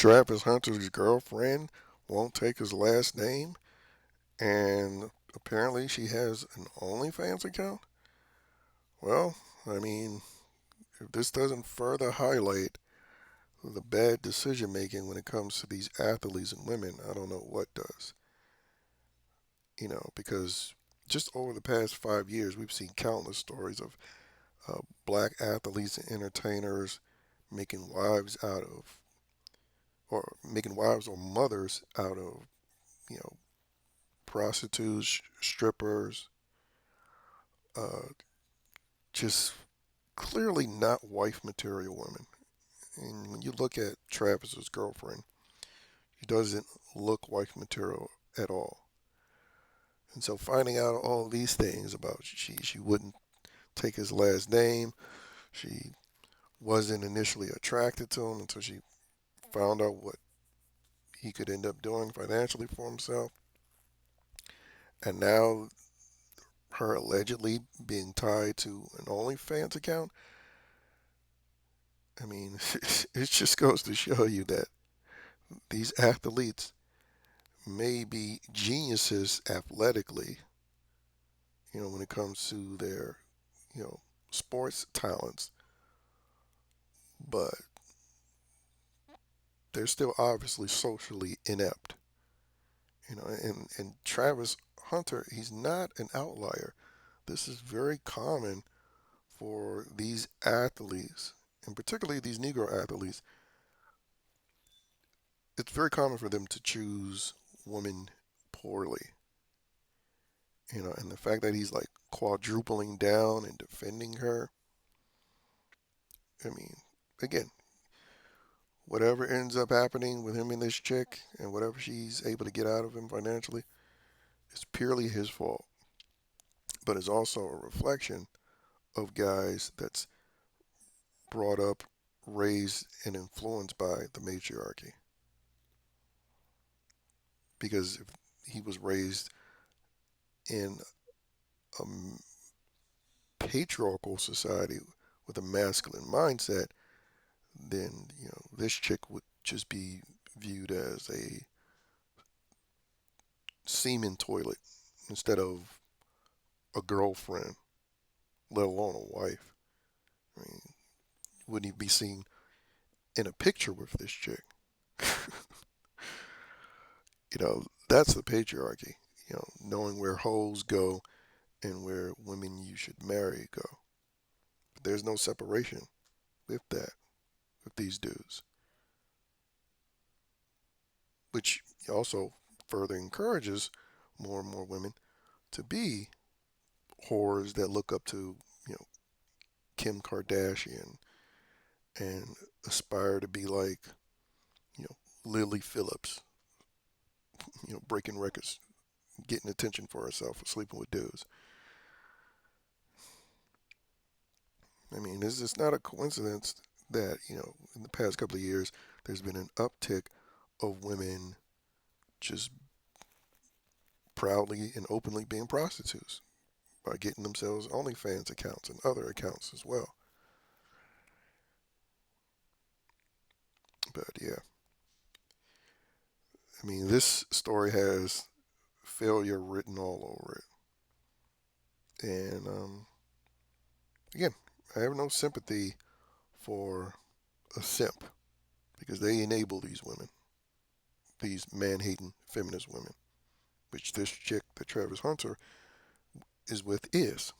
Travis Hunter's girlfriend won't take his last name, and apparently she has an OnlyFans account. Well, I mean, if this doesn't further highlight the bad decision making when it comes to these athletes and women, I don't know what does. Because just over the past 5 years, we've seen countless stories of black athletes and entertainers making wives out of, or making wives or mothers out of, you know, prostitutes, strippers, uh, just clearly not wife material women. And when you look at Travis's girlfriend, she doesn't look wife material at all. And so finding out all these things about she wouldn't take his last name, she wasn't initially attracted to him until she found out what he could end up doing financially for himself, and now her allegedly being tied to an OnlyFans account. I mean, it just goes to show you that these athletes may be geniuses athletically, when it comes to their, you know, sports talents, but they're still obviously socially inept. And Travis Hunter, he's not an outlier. This is very common for these athletes, and particularly these Negro athletes. It's very common for them to choose women poorly. And the fact that he's like quadrupling down and defending her, I mean, again, whatever ends up happening with him and this chick and whatever she's able to get out of him financially, it's purely his fault. But it's also a reflection of guys that's brought up, raised, and influenced by the matriarchy. Because if he was raised in a patriarchal society with a masculine mindset, then this chick would just be viewed as a semen toilet instead of a girlfriend, let alone a wife. I mean, wouldn't he be seen in a picture with this chick? That's the patriarchy. Knowing where hoes go and where women you should marry go. But there's no separation with that, with these dudes, which also further encourages more and more women to be whores that look up to, you know, Kim Kardashian and aspire to be like, Lily Phillips, breaking records, getting attention for herself for sleeping with dudes. I mean, it's not a coincidence that, in the past couple of years, there's been an uptick of women just proudly and openly being prostitutes by getting themselves OnlyFans accounts and other accounts as well. But yeah, I mean, this story has failure written all over it. And again, I have no sympathy for a simp because they enable these women, these man hating feminist women, which this chick that Travis Hunter is with is.